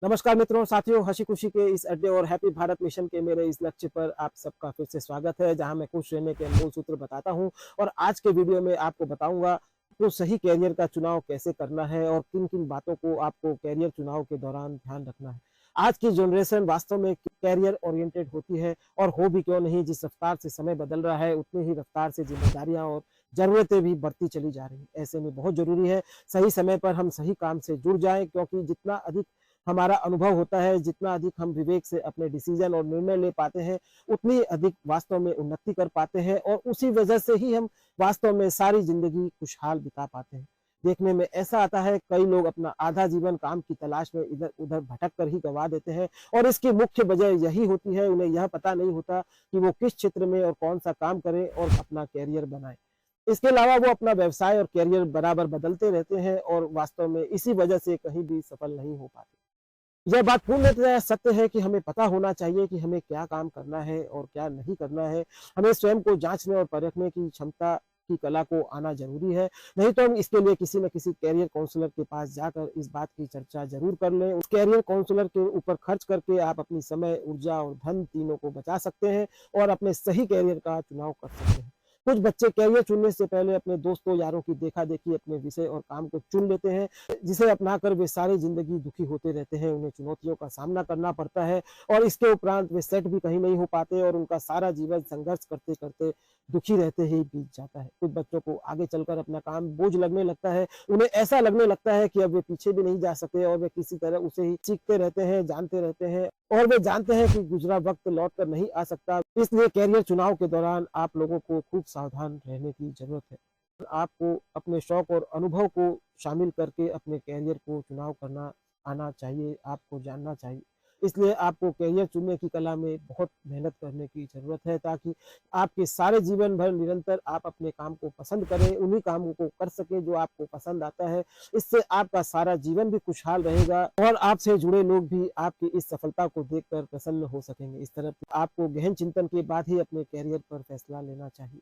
नमस्कार मित्रों, साथियों, हंसी खुशी के इस अड्डे और हैप्पी भारत मिशन के मेरे इस लक्ष्य पर आप सबका फिर से स्वागत है, जहां मैं खुश रहने के मूल सूत्र बताता हूं। और आज के वीडियो में आपको बताऊंगा तो सही कैरियर का चुनाव कैसे करना है और किन किन बातों को आपको कैरियर चुनाव के दौरान ध्यान रखना है। आज की जनरेशन वास्तव में कैरियर ओरिएंटेड होती है, और हो भी क्यों नहीं। जिस रफ्तार से समय बदल रहा है, उतनी ही रफ्तार से जिम्मेदारियां और जरूरतें भी बढ़ती चली जा रही हैं। ऐसे में बहुत जरूरी है सही समय पर हम सही काम से जुड़ जाएं, क्योंकि जितना अधिक हमारा अनुभव होता है, जितना अधिक हम विवेक से अपने डिसीजन और निर्णय ले पाते हैं, उतनी अधिक वास्तव में उन्नति कर पाते हैं, और उसी वजह से ही हम वास्तव में सारी जिंदगी खुशहाल बिता पाते हैं। देखने में ऐसा आता है, कई लोग अपना आधा जीवन काम की तलाश में इधर उधर भटक कर ही गंवा देते हैं, और इसकी मुख्य वजह यही होती है, उन्हें यह पता नहीं होता कि वो किस क्षेत्र में और कौन सा काम करें और अपना कैरियर बनाए। इसके अलावा वो अपना व्यवसाय और कैरियर बराबर बदलते रहते हैं, और वास्तव में इसी वजह से कहीं भी सफल नहीं हो पाते। यह बात पूर्णतः सत्य है कि हमें पता होना चाहिए कि हमें क्या काम करना है और क्या नहीं करना है। हमें स्वयं को जांचने और परखने की क्षमता की कला को आना जरूरी है। नहीं तो हम इसके लिए किसी न किसी कैरियर काउंसलर के पास जाकर इस बात की चर्चा जरूर कर लें। उस कैरियर काउंसलर के ऊपर खर्च करके आप अपनी समय, ऊर्जा और धन तीनों को बचा सकते हैं, और अपने सही कैरियर का चुनाव कर सकते हैं। कुछ बच्चे कैरियर चुनने से पहले अपने दोस्तों यारों की देखा देखी अपने विषय और काम को चुन लेते हैं, जिसे अपनाकर वे सारी जिंदगी दुखी होते रहते हैं। उन्हें चुनौतियों का सामना करना पड़ता है, और इसके उपरांत वे सेट भी कहीं नहीं हो पाते, और उनका सारा जीवन संघर्ष करते करते दुखी रहते ही बीत जाता है। कुछ बच्चों को आगे चलकर अपना काम बोझ लगने लगता है। उन्हें ऐसा लगने लगता है कि अब वे पीछे भी नहीं जा सकते, और वे किसी तरह उसे ही सीखते रहते हैं, जानते रहते हैं, और वे जानते हैं कि गुजरा वक्त लौट कर नहीं आ सकता। इसलिए कैरियर चुनाव के दौरान आप लोगों को खूब सावधान रहने की जरूरत है। आपको अपने शौक और अनुभव को शामिल करके अपने कैरियर को चुनाव करना आना चाहिए, आपको जानना चाहिए। इसलिए आपको कैरियर चुनने की कला में बहुत मेहनत करने की ज़रूरत है, ताकि आपके सारे जीवन भर निरंतर आप अपने काम को पसंद करें, उन्हीं कामों को कर सकें जो आपको पसंद आता है। इससे आपका सारा जीवन भी खुशहाल रहेगा, और आपसे जुड़े लोग भी आपकी इस सफलता को देखकर प्रसन्न हो सकेंगे। इस तरह आपको गहन चिंतन के बाद ही अपने कैरियर पर फैसला लेना चाहिए।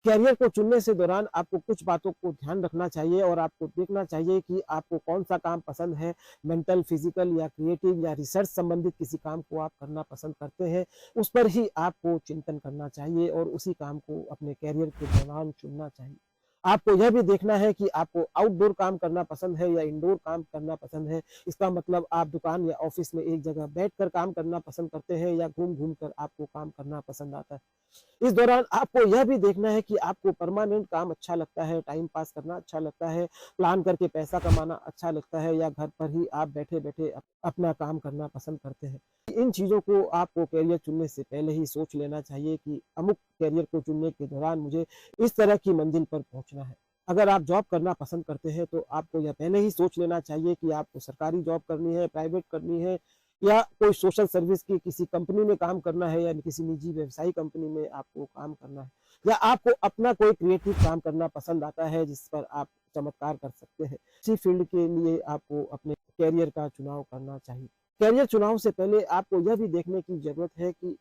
कैरियर को चुनने से दौरान आपको कुछ बातों को ध्यान रखना चाहिए, और आपको देखना चाहिए कि आपको कौन सा काम पसंद है। मेंटल, फिजिकल या क्रिएटिव या रिसर्च संबंधित किसी काम को आप करना पसंद करते हैं, उस पर ही आपको चिंतन करना चाहिए, और उसी काम को अपने कैरियर के दौरान चुनना चाहिए। आपको यह भी देखना है कि आपको आउटडोर काम करना पसंद है या इंडोर काम करना पसंद है। इसका मतलब आप दुकान या ऑफिस में एक जगह बैठकर काम करना पसंद करते हैं, या घूम घूम कर आपको काम करना पसंद आता है। इस दौरान आपको यह भी देखना है कि आपको परमानेंट काम अच्छा लगता है, टाइम पास करना अच्छा लगता है, प्लान करके पैसा कमाना अच्छा लगता है, या घर पर ही आप बैठे-बैठे अपना काम करना पसंद करते हैं। इन चीज़ों को आपको कैरियर चुनने से पहले ही सोच लेना चाहिए कि अमुक कैरियर को चुनने के दौरान मुझे इस तरह की मंजिल पर पहुँचना है। अगर आप जॉब करना पसंद करते हैं, तो आपको यह पहले ही सोच लेना चाहिए कि आपको सरकारी जॉब करनी है, प्राइवेट करनी है, या कोई सोशल सर्विस की किसी कंपनी में काम करना है, या किसी निजी व्यवसायी कंपनी में आपको काम करना है, या आपको अपना कोई क्रिएटिव काम करना पसंद आता है जिस पर आप चमत्कार कर सकते हैं। इसी फील्ड के लिए आपको अपने कैरियर का चुनाव करना चाहिए। कैरियर चुनाव से पहले आपको यह भी देखने की जरूरत है कि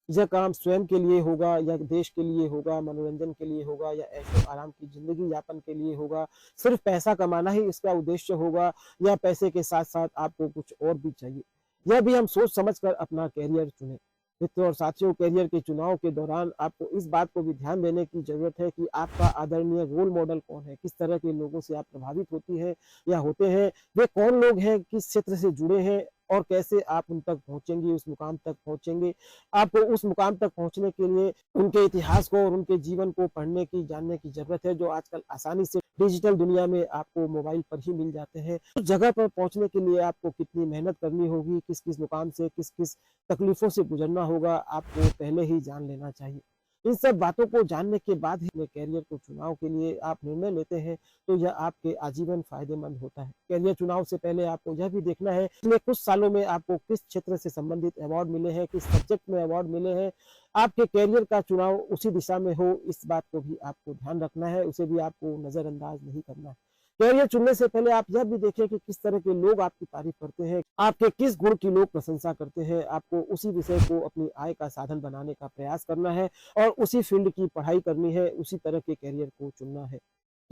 यह काम स्वयं के लिए होगा या देश के लिए होगा, मनोरंजन के लिए होगा, या ऐशो आराम की जिंदगी यापन के लिए होगा। सिर्फ पैसा कमाना ही इसका उद्देश्य होगा, या पैसे के साथ साथ आपको कुछ और भी चाहिए। यह भी हम सोच समझ कर अपना कैरियर चुने। मित्रों और साथियों, कैरियर के चुनाव के दौरान आपको इस बात को भी ध्यान देने की जरूरत है कि आपका आदरणीय रोल मॉडल कौन है, किस तरह के लोगों से आप प्रभावित होती हैं या होते हैं, वे कौन लोग हैं, किस क्षेत्र से जुड़े हैं, और कैसे आप उन तक पहुंचेंगे, उस मुकाम तक पहुंचेंगे। आपको उस मुकाम तक पहुंचने के लिए उनके इतिहास को और उनके जीवन को पढ़ने की, जानने की जरूरत है, जो आजकल आसानी से डिजिटल दुनिया में आपको मोबाइल पर ही मिल जाते हैं। उस जगह पर पहुंचने के लिए आपको कितनी मेहनत करनी होगी, किस किस मुकाम से किस किस तकलीफों से गुजरना होगा, आपको पहले ही जान लेना चाहिए। इन सब बातों को जानने के बाद ही अपने कैरियर को चुनाव के लिए आप निर्णय लेते हैं, तो यह आपके आजीवन फायदेमंद होता है। कैरियर चुनाव से पहले आपको यह भी देखना है पिछले कुछ सालों में आपको किस क्षेत्र से संबंधित अवार्ड मिले हैं, किस सब्जेक्ट में अवार्ड मिले हैं। आपके कैरियर का चुनाव उसी दिशा में हो, इस बात को भी आपको ध्यान रखना है, उसे भी आपको नजरअंदाज नहीं करना है। कैरियर चुनने से पहले आप यह भी देखें कि किस तरह के लोग आपकी तारीफ करते हैं, आपके किस गुण की लोग प्रशंसा करते हैं। आपको उसी विषय को अपनी आय का साधन बनाने का प्रयास करना है, और उसी फील्ड की पढ़ाई करनी है, उसी तरह के कैरियर को चुनना है।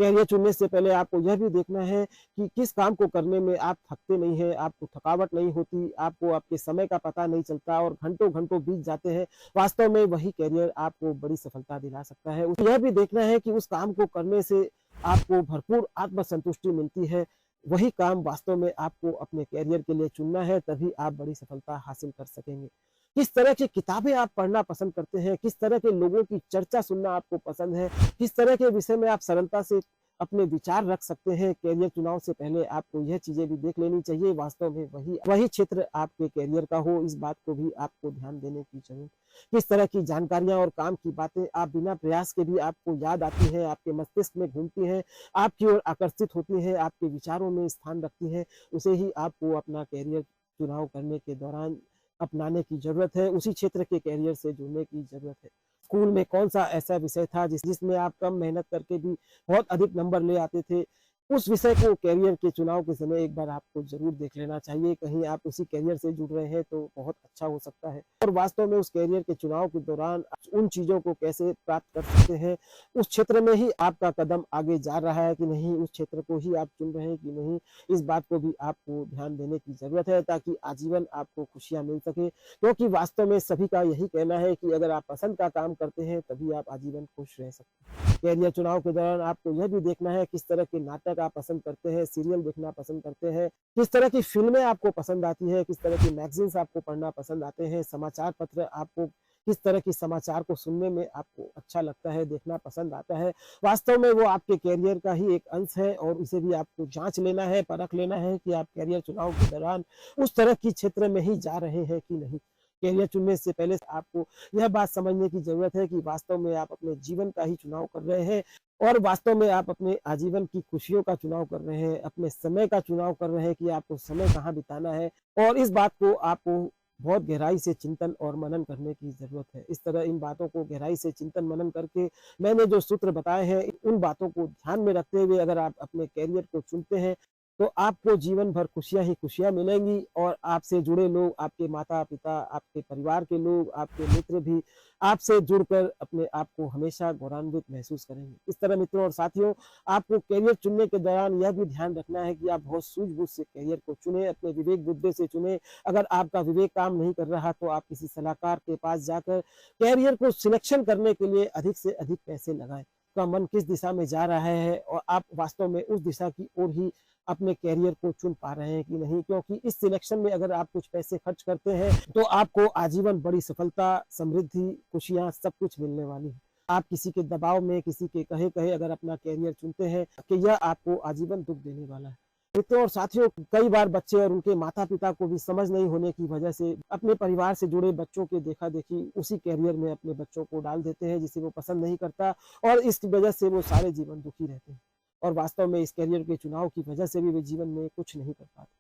कैरियर चुनने से पहले आपको यह भी देखना है कि किस काम को करने में आप थकते नहीं हैं, आपको थकावट नहीं होती, आपको आपके समय का पता नहीं चलता और घंटों-घंटों बीत जाते हैं। वास्तव में वही कैरियर आपको बड़ी सफलता दिला सकता है। यह भी देखना है कि उस काम को करने से आपको भरपूर आत्मसंतुष्टि मिलती है। वही काम वास्तव में आपको अपने कैरियर के लिए चुनना है, तभी आप बड़ी सफलता हासिल कर सकेंगे। किस तरह की किताबें आप पढ़ना पसंद करते हैं, किस तरह के लोगों की चर्चा सुनना आपको पसंद है, किस तरह के विषय में आप सरलता से अपने विचार रख सकते हैं। कैरियर चुनाव से पहले आपको यह चीज़ें भी देख लेनी चाहिए, वास्तव में वही वही क्षेत्र आपके कैरियर का हो, इस बात को भी आपको ध्यान देने की ज़रूरत। किस तरह की जानकारियाँ और काम की बातें आप बिना प्रयास के भी आपको याद आती हैं, आपके मस्तिष्क में घूमती हैं, आपकी ओर आकर्षित होती हैं, आपके विचारों में स्थान रखती हैं, उसे ही आपको अपना कैरियर चुनाव करने के दौरान अपनाने की ज़रूरत है, उसी क्षेत्र के कैरियर से जुड़ने की ज़रूरत है। स्कूल में कौन-सा ऐसा विषय था जिसमें आप कम मेहनत करके भी बहुत अधिक नंबर ले आते थे? उस विषय को कैरियर के चुनाव के समय एक बार आपको ज़रूर देख लेना चाहिए, कहीं आप उसी कैरियर से जुड़ रहे हैं तो बहुत अच्छा हो सकता है। और वास्तव में उस कैरियर के चुनाव के दौरान उन चीज़ों को कैसे प्राप्त कर सकते हैं, उस क्षेत्र में ही आपका कदम आगे जा रहा है कि नहीं, उस क्षेत्र को ही आप चुन रहे हैं कि नहीं, इस बात को भी आपको ध्यान देने की ज़रूरत है ताकि आजीवन आपको खुशियाँ मिल सके। क्योंकि वास्तव में सभी का यही कहना है कि अगर आप पसंद का काम करते हैं तभी आप आजीवन खुश रह सकते हैं। कैरियर चुनाव के दौरान आपको यह भी देखना है किस तरह के नाटक आप पसंद करते हैं, सीरियल देखना पसंद करते हैं, किस तरह की फ़िल्में आपको पसंद आती है, किस तरह की मैगज़ीन्स आपको पढ़ना पसंद आते हैं, समाचार पत्र आपको किस तरह की समाचार को सुनने में आपको अच्छा लगता है, देखना पसंद आता है। वास्तव में वो आपके कैरियर का ही एक अंश है और इसे भी आपको जाँच लेना है, परख लेना है कि आप कैरियर चुनाव के दौरान उस तरह की क्षेत्र में ही जा रहे हैं कि नहीं। कैरियर चुनने से पहले आपको यह बात समझने की ज़रूरत है कि वास्तव में आप अपने जीवन का ही चुनाव कर रहे हैं और वास्तव में आप अपने आजीवन की खुशियों का चुनाव कर रहे हैं, अपने समय का चुनाव कर रहे हैं कि आपको समय कहाँ बिताना है और इस बात को आपको बहुत गहराई से चिंतन और मनन करने की ज़रूरत है। इस तरह इन बातों को गहराई से चिंतन मनन करके मैंने जो सूत्र बताए हैं, उन बातों को ध्यान में रखते हुए अगर आप अपने कैरियर को चुनते हैं तो आपको जीवन भर खुशियाँ ही खुशियाँ मिलेंगी और आपसे जुड़े लोग, आपके माता-पिता, आपके परिवार के लोग, आपके मित्र भी आपसे जुड़कर अपने आप को हमेशा गौरवान्वित महसूस करेंगे। इस तरह मित्रों और साथियों, आपको कैरियर चुनने के दौरान यह भी ध्यान रखना है कि आप बहुत सूझबूझ से कैरियर को चुनें, अपने विवेक बुद्धि से चुनें। अगर आपका विवेक काम नहीं कर रहा तो आप किसी सलाहकार के पास जाकर कैरियर को सिलेक्शन करने के लिए अधिक से अधिक पैसे लगाएँ। आपका मन किस दिशा में जा रहा है और आप वास्तव में उस दिशा की ओर ही अपने कैरियर को चुन पा रहे हैं कि नहीं, क्योंकि इस सिलेक्शन में अगर आप कुछ पैसे खर्च करते हैं तो आपको आजीवन बड़ी सफलता, समृद्धि, खुशियाँ सब कुछ मिलने वाली है। आप किसी के दबाव में, किसी के कहे-कहे अगर अपना कैरियर चुनते हैं कि यह आपको आजीवन दुःख देने वाला है। मित्रों और साथियों, कई बार बच्चे और उनके माता-पिता को भी समझ नहीं होने की वजह से अपने परिवार से जुड़े बच्चों के देखा-देखी उसी कैरियर में अपने बच्चों को डाल देते हैं जिसे वो पसंद नहीं करता और इस वजह से वो सारे जीवन दुखी रहते हैं। और वास्तव में इस कैरियर के चुनाव की वजह से भी वे जीवन में कुछ नहीं कर पाते।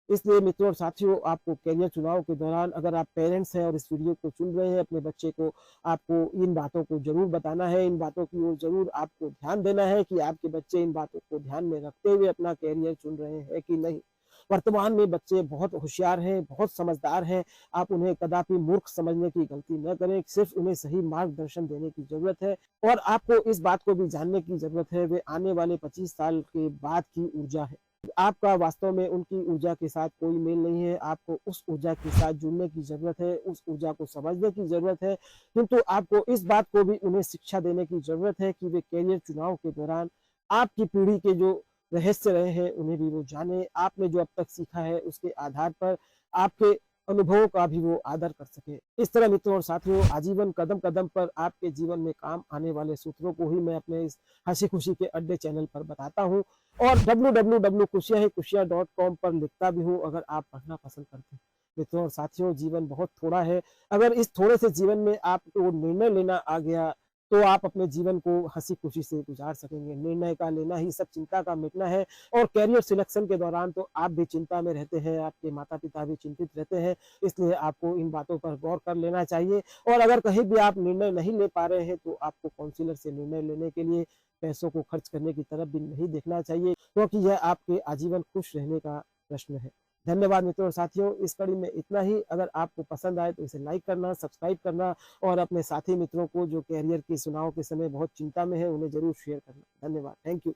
इसलिए मित्रों और साथियों, आपको कैरियर चुनाव के दौरान अगर आप पेरेंट्स हैं और इस वीडियो को चुन रहे हैं अपने बच्चे को, आपको इन बातों को ज़रूर बताना है, इन बातों की ओर ज़रूर आपको ध्यान देना है कि आपके बच्चे इन बातों को ध्यान में रखते हुए अपना कैरियर चुन रहे हैं कि नहीं। वर्तमान में बच्चे बहुत होशियार हैं, बहुत समझदार हैं, आप उन्हें कदापि मूर्ख समझने की गलती न करें, सिर्फ़ उन्हें सही मार्गदर्शन देने की ज़रूरत है और आपको इस बात को भी जानने की ज़रूरत है, वे आने वाले 25 साल के बाद की ऊर्जा है। आपका वास्तव में उनकी ऊर्जा के साथ कोई मेल नहीं है, आपको उस ऊर्जा के साथ जुड़ने की ज़रूरत है, उस ऊर्जा को समझने की ज़रूरत है, किंतु आपको इस बात को भी उन्हें शिक्षा देने की ज़रूरत है कि वे कैरियर चुनाव के दौरान आपकी पीढ़ी के जो रहस्य रहे हैं, उन्हें भी वो जानें, आपने जो अब तक सीखा है उसके आधार पर आपके अनुभवों का भी वो आदर कर सकें। इस तरह मित्रों और साथियों, आजीवन कदम-कदम पर आपके जीवन में काम आने वाले सूत्रों को ही मैं अपने इस हँसी-खुशी के अड्डे चैनल पर बताता हूँ और www.खुशियाँ-खुशियाँ.com पर लिखता भी हूँ अगर आप पढ़ना पसंद करते हैं। मित्रों और साथियों, जीवन बहुत थोड़ा है, अगर इस थोड़े से जीवन में आपको निर्णय लेना आ गया तो आप अपने जीवन को हँसी-खुशी से गुज़ार सकेंगे। निर्णय का लेना ही सब चिंता का मिटना है और करियर सिलेक्शन के दौरान तो आप भी चिंता में रहते हैं, आपके माता-पिता भी चिंतित रहते हैं, इसलिए आपको इन बातों पर गौर कर लेना चाहिए और अगर कहीं भी आप निर्णय नहीं ले पा रहे हैं, तो आपको काउंसलर से निर्णय लेने के लिए पैसों को खर्च करने की तरफ भी नहीं देखना चाहिए, क्योंकि यह आपके आजीवन खुश रहने का प्रश्न है। धन्यवाद मित्रों और साथियों, इस कड़ी में इतना ही। अगर आपको पसंद आए तो इसे लाइक करना, सब्सक्राइब करना और अपने साथी मित्रों को जो कैरियर के चुनाव के समय बहुत चिंता में है उन्हें जरूर शेयर करना। धन्यवाद। Thank you.